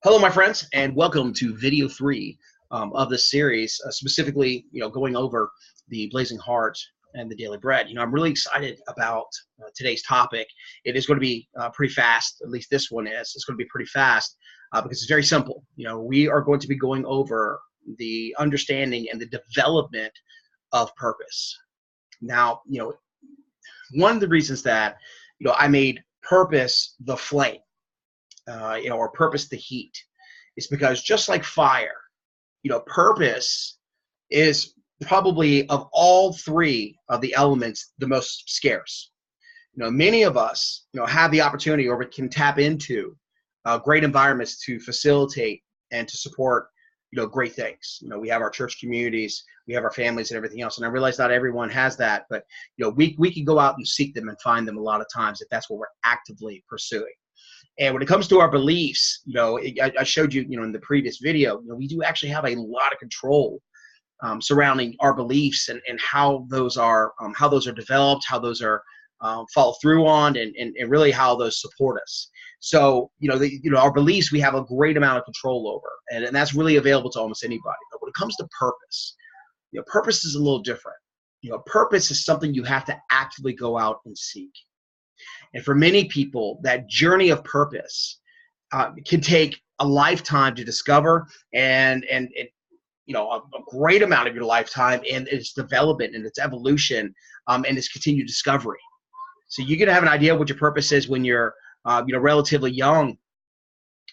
Hello, my friends, and welcome to video 3 of this series, specifically, going over the Blazing Heart and the Daily Bread. I'm really excited about today's topic. It is going to be pretty fast, at least this one is. It's going to be pretty fast because it's very simple. We are going to be going over the understanding and the development of purpose. Now, one of the reasons that, I made purpose the flame, or purpose the heat, is because just like fire, purpose is probably of all three of the elements the most scarce. Many of us, have the opportunity or can tap into great environments to facilitate and to support, great things. We have our church communities, we have our families and everything else. And I realize not everyone has that, but, we can go out and seek them and find them a lot of times if that's what we're actively pursuing. And when it comes to our beliefs, I showed you, in the previous video, we do actually have a lot of control surrounding our beliefs and how those are developed, how those are followed through on, and really how those support us. So, our beliefs, we have a great amount of control over, and that's really available to almost anybody. But when it comes to purpose, purpose is a little different. Purpose is something you have to actively go out and seek. And for many people, that journey of purpose can take a lifetime to discover, and a great amount of your lifetime in its development and its evolution and its continued discovery. So you're going to have an idea of what your purpose is when you're relatively young,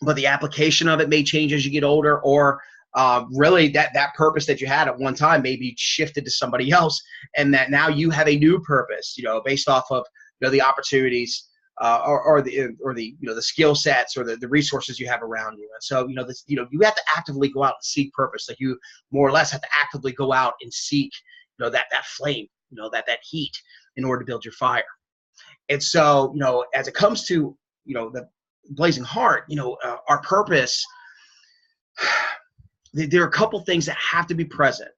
but the application of it may change as you get older, or really that purpose that you had at one time may be shifted to somebody else, and that now you have a new purpose, based off of the opportunities or the skill sets or the resources you have around you. And so, you have to actively go out and seek purpose. Like you more or less have to actively go out and seek, that flame, that heat in order to build your fire. And so, as it comes to, the Blazing Heart, our purpose, there are a couple things that have to be present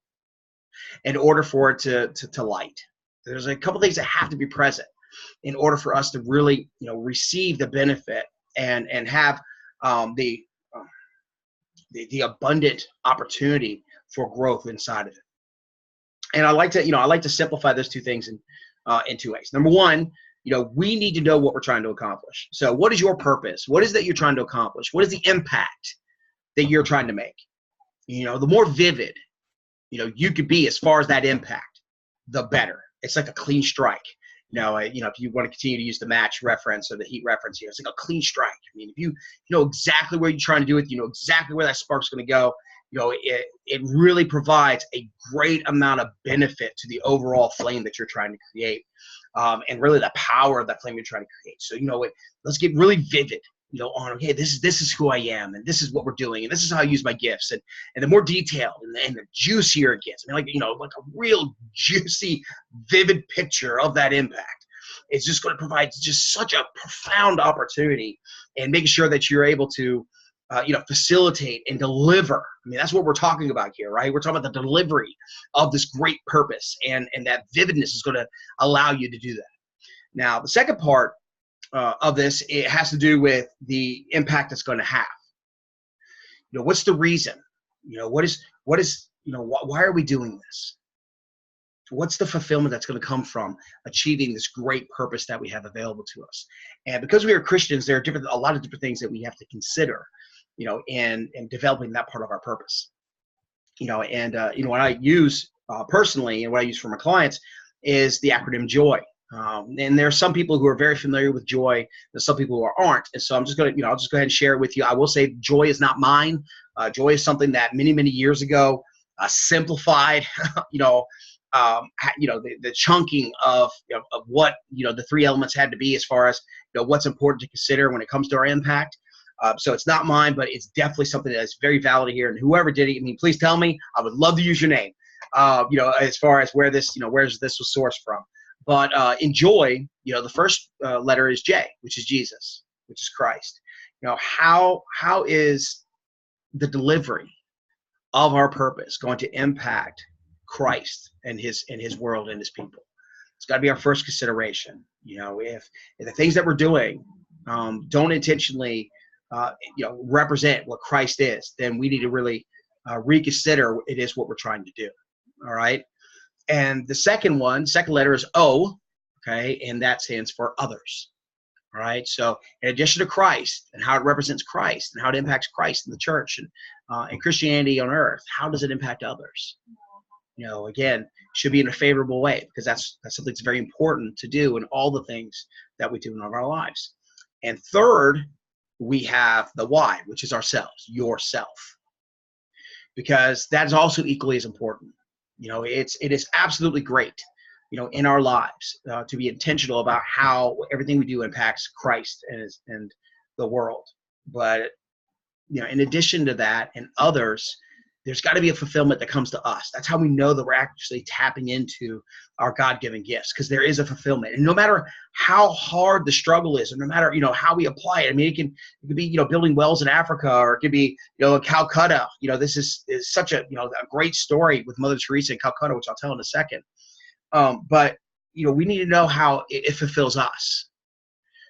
in order for it to light. There's a couple things that have to be present in order for us to really, receive the benefit and have the abundant opportunity for growth inside of it. And I like to simplify those two things in two ways. Number one, we need to know what we're trying to accomplish. So what is your purpose? What is that you're trying to accomplish? What is the impact that you're trying to make? The more vivid, you could be as far as that impact, the better. It's like a clean strike. If you want to continue to use the match reference or the heat reference, it's like a clean strike. I mean, if you know exactly where you're trying to do it, exactly where that spark's going to go, it really provides a great amount of benefit to the overall flame that you're trying to create, and really the power of that flame you're trying to create. So, let's get really vivid, on, okay, this is who I am, and this is what we're doing, and this is how I use my gifts, and the more detailed and the juicier it gets. I mean, like a real juicy, vivid picture of that impact. It's just going to provide just such a profound opportunity, and making sure that you're able to, facilitate and deliver. I mean, that's what we're talking about here, right? We're talking about the delivery of this great purpose, and that vividness is going to allow you to do that. Now, the second part of this, it has to do with the impact it's going to have. What's the reason? Why are we doing this? What's the fulfillment that's going to come from achieving this great purpose that we have available to us? And because we are Christians, there are a lot of different things that we have to consider, in developing that part of our purpose. What I use personally, and what I use for my clients, is the acronym JOY. And there are some people who are very familiar with JOY, and some people who aren't. And so I'm just going to, I'll just go ahead and share it with you. I will say JOY is not mine. JOY is something that many, many years ago simplified, the chunking of what, the three elements had to be as far as, what's important to consider when it comes to our impact. So it's not mine, but it's definitely something that is very valid here. And whoever did it, I mean, please tell me. I would love to use your name, as far as where this, where this was sourced from. But in JOY, the first letter is J, which is Jesus, which is Christ. How is the delivery of our purpose going to impact Christ and his world and his people? It's got to be our first consideration. If the things that we're doing don't intentionally represent what Christ is, then we need to really reconsider it is what we're trying to do. All right. And the second letter is O, okay, and that stands for others. All right. So in addition to Christ and how it represents Christ and how it impacts Christ in the church and Christianity on earth, how does it impact others? Again, should be in a favorable way, because that's something that's very important to do in all the things that we do in our lives. And third, we have the Y, which is ourselves, yourself, because that is also equally as important. It is absolutely great, in our lives to be intentional about how everything we do impacts Christ and the world. But, in addition to that and others, there's got to be a fulfillment that comes to us. That's how we know that we're actually tapping into our God-given gifts, because there is a fulfillment. And no matter how hard the struggle is, and no matter, how we apply it, I mean, it can be, building wells in Africa, or it could be, in Calcutta. This is such a great story with Mother Teresa in Calcutta, which I'll tell in a second. But, we need to know how it fulfills us,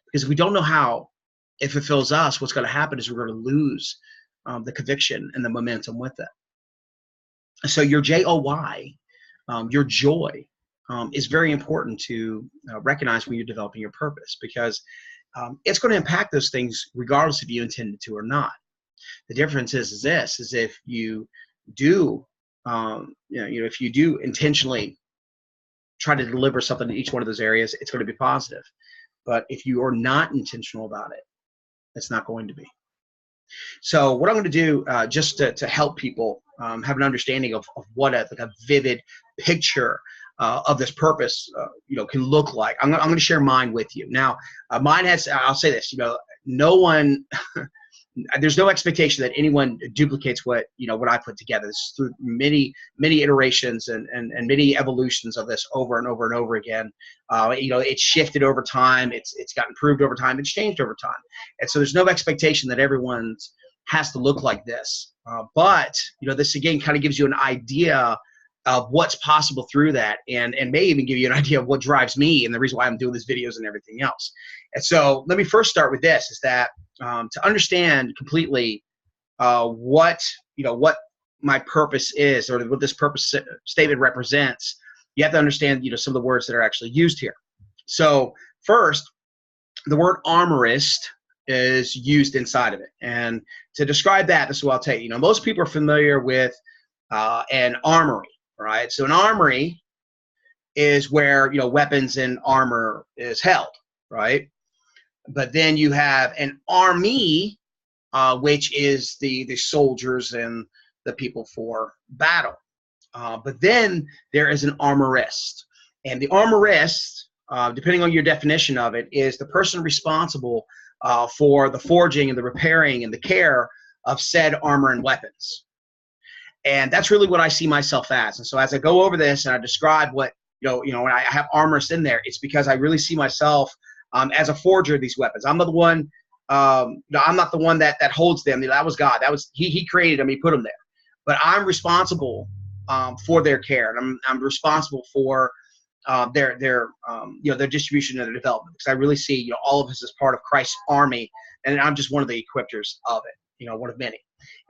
because if we don't know how it fulfills us, what's going to happen is we're going to lose the conviction and the momentum with it. So your J-O-Y, your joy, is very important to recognize when you're developing your purpose, because it's going to impact those things regardless if you intended to or not. The difference is if you do, if you do intentionally try to deliver something in each one of those areas, it's going to be positive. But if you are not intentional about it, it's not going to be. So what I'm going to do, just to help people have an understanding of what a vivid picture of this purpose, can look like, I'm going to share mine with you. Now, mine has, I'll say this, no one, there's no expectation that anyone duplicates what I put together. This is through many iterations and many evolutions of this over and over and over again. It's shifted over time. It's gotten improved over time. It's changed over time. And so there's no expectation that everyone's has to look like this. But this again kind of gives you an idea of what's possible through that, and may even give you an idea of what drives me and the reason why I'm doing these videos and everything else. And so let me first start with this, is that to understand completely what my purpose is, or what this purpose statement represents, you have to understand some of the words that are actually used here. So first, the word armorist is used inside of it, and to describe that, this is what I'll tell you. Most people are familiar with an armory, right? So an armory is where weapons and armor is held, right? But then you have an army, which is the soldiers and the people for battle. But then there is an armorist, and the armorist, depending on your definition of it, is the person responsible for the forging and the repairing and the care of said armor and weapons. And that's really what I see myself as. And so as I go over this and I describe what, when I have armorists in there, it's because I really see myself as a forger of these weapons. I'm not the one, I'm not the one that holds them. That was God. That was He created them. He put them there. But I'm responsible for their care, and I'm responsible for their distribution and their development, because I really see all of us as part of Christ's army, and I'm just one of the equippers of it, one of many.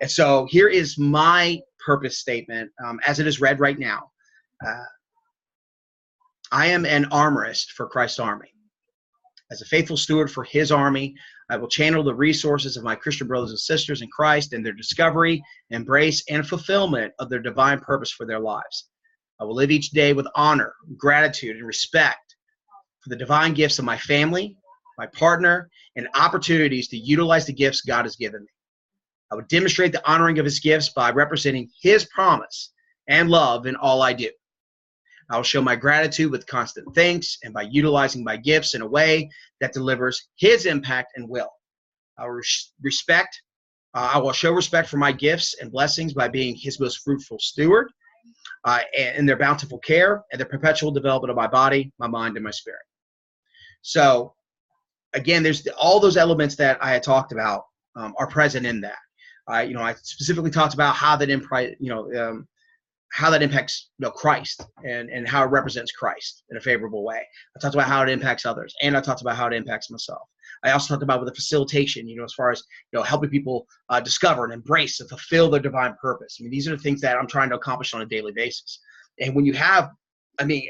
And so here is my purpose statement as it is read right now. I am an armorist for Christ's army. As a faithful steward for His army, I will channel the resources of my Christian brothers and sisters in Christ in their discovery, embrace, and fulfillment of their divine purpose for their lives. I will live each day with honor, gratitude, and respect for the divine gifts of my family, my partner, and opportunities to utilize the gifts God has given me. I would demonstrate the honoring of His gifts by representing His promise and love in all I do. I will show my gratitude with constant thanks and by utilizing my gifts in a way that delivers His impact and will. I will show respect for my gifts and blessings by being His most fruitful steward in their bountiful care and the perpetual development of my body, my mind, and my spirit. So again, there's all those elements that I had talked about are present in that. I specifically talked about how that impacts Christ and how it represents Christ in a favorable way. I talked about how it impacts others, and I talked about how it impacts myself. I also talked about with the facilitation, as far as, helping people discover and embrace and fulfill their divine purpose. I mean, these are the things that I'm trying to accomplish on a daily basis. And when you have, I mean,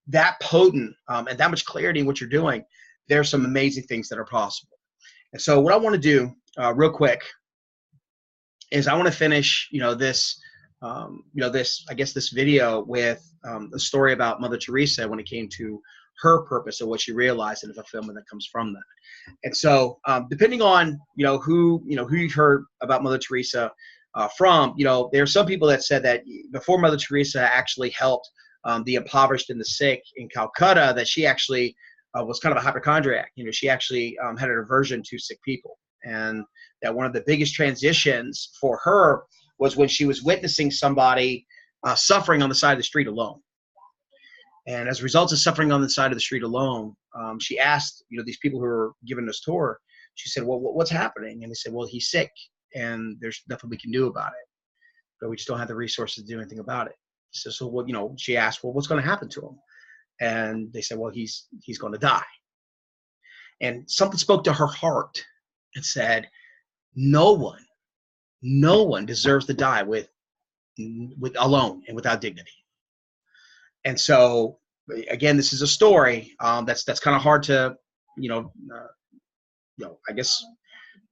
that potent and that much clarity in what you're doing, there's some amazing things that are possible. And so what I want to do real quick is I want to finish, this, this video with the story about Mother Teresa when it came to her purpose and what she realized and the fulfillment that comes from that. And so, depending on who you've heard about Mother Teresa from, there are some people that said that before Mother Teresa actually helped the impoverished and the sick in Calcutta, that she actually was kind of a hypochondriac. She actually had an aversion to sick people, and that one of the biggest transitions for her was when she was witnessing somebody suffering on the side of the street alone. And as a result of suffering on the side of the street alone, she asked, these people who were giving this tour, she said, well, what's happening? And they said, well, he's sick and there's nothing we can do about it, but we just don't have the resources to do anything about it. So what, she asked, well, what's going to happen to him? And they said, well, he's going to die. And something spoke to her heart and said, no one deserves to die with alone and without dignity. And so, again, this is a story that's kind of hard to, I guess,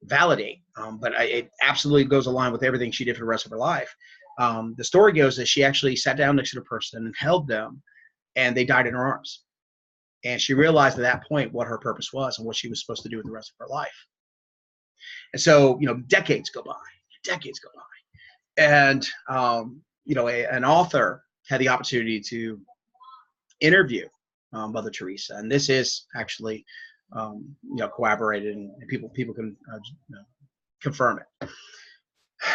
validate. But it absolutely goes along with everything she did for the rest of her life. The story goes that she actually sat down next to the person and held them, and they died in her arms. And she realized at that point what her purpose was and what she was supposed to do with the rest of her life. And so, decades go by, and an author had the opportunity to interview Mother Teresa, and this is actually corroborated, and people can confirm it.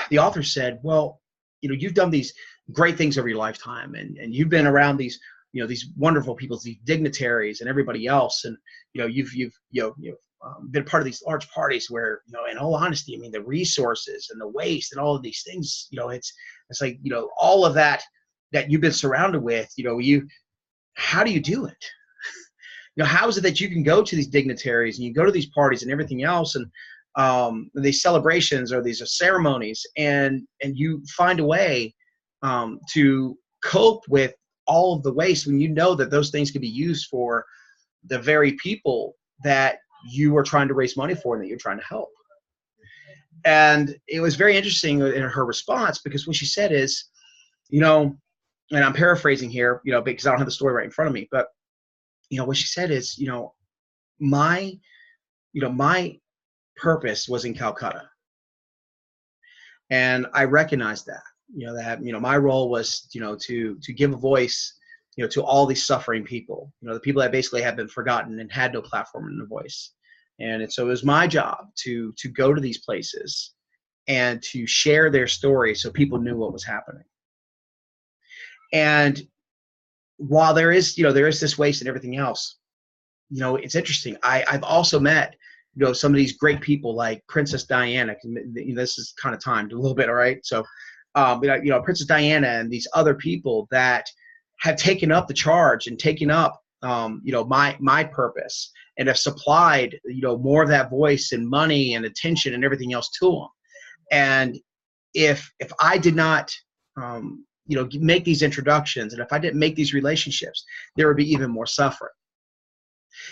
The author said, well, you've done these great things over your lifetime, and you've been around these wonderful people, these dignitaries and everybody else, and you've been part of these large parties where, in all honesty, I mean, the resources and the waste and all of these things, it's like, all of that you've been surrounded with, how do you do it? How is it that you can go to these dignitaries and you go to these parties and everything else, and these celebrations or these ceremonies, and you find a way to cope with all of the waste when you know that those things can be used for the very people that you are trying to raise money for and that you're trying to help. And it was very interesting in her response, because what she said is, and I'm paraphrasing here, because I don't have the story right in front of me, but what she said is, my purpose was in Calcutta, and I recognized that, my role was, to give a voice, to all these suffering people, the people that basically have been forgotten and had no platform and no voice. And so it was my job to go to these places and to share their story so people knew what was happening. And while there is this waste and everything else, it's interesting. I've also met, some of these great people like Princess Diana. This is kind of timed a little bit, all right? So, Princess Diana and these other people that have taken up the charge and taken up, my purpose, and have supplied, more of that voice and money and attention and everything else to them. And if I did not, make these introductions, and if I didn't make these relationships, there would be even more suffering.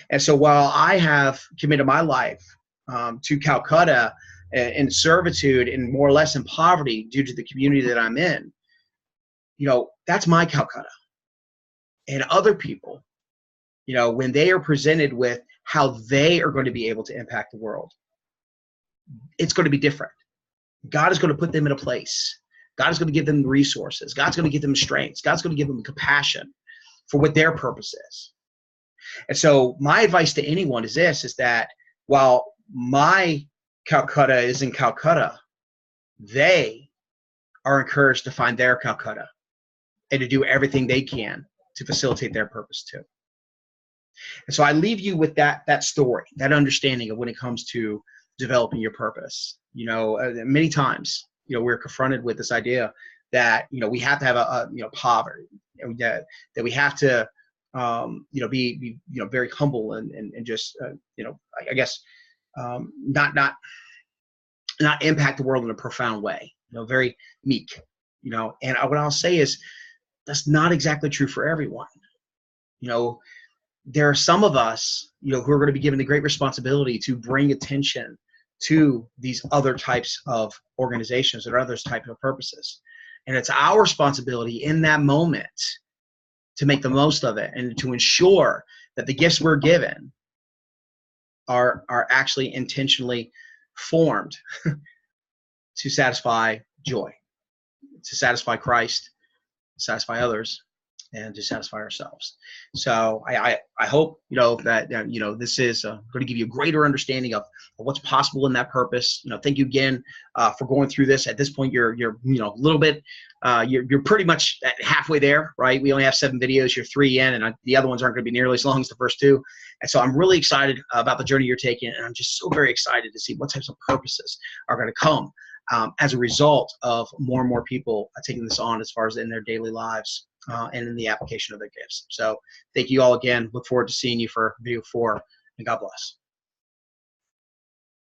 And so while I have committed my life to Calcutta in servitude and more or less in poverty due to the community that I'm in, that's my Calcutta. And other people, when they are presented with how they are going to be able to impact the world, it's going to be different. God is going to put them in a place. God is going to give them resources. God's going to give them strength. God's going to give them compassion for what their purpose is. And so my advice to anyone is this, is that while my Calcutta is in Calcutta, they are encouraged to find their Calcutta and to do everything they can to facilitate their purpose too. And so I leave you with that story, that understanding of when it comes to developing your purpose. Many times, we're confronted with this idea that, we have to have a poverty, that we have to, be very humble and just, I guess, not impact the world in a profound way. Very meek. And what I'll say is that's not exactly true for everyone. There are some of us, who are going to be given the great responsibility to bring attention to these other types of organizations or other types of purposes. And it's our responsibility in that moment to make the most of it and to ensure that the gifts we're given are actually intentionally formed to satisfy joy, to satisfy Christ, satisfy others, and to satisfy ourselves. So I hope that this is going to give you a greater understanding of what's possible in that purpose. Thank you again for going through this. At this point, you're a little bit you're pretty much halfway there, right? We only have 7 videos. You're 3 in, and the other ones aren't going to be nearly as long as the first 2. And so I'm really excited about the journey you're taking, and I'm just so very excited to see what types of purposes are going to come as a result of more and more people taking this on as far as in their daily lives and in the application of their gifts. So thank you all again. Look forward to seeing you for video 4, and God bless.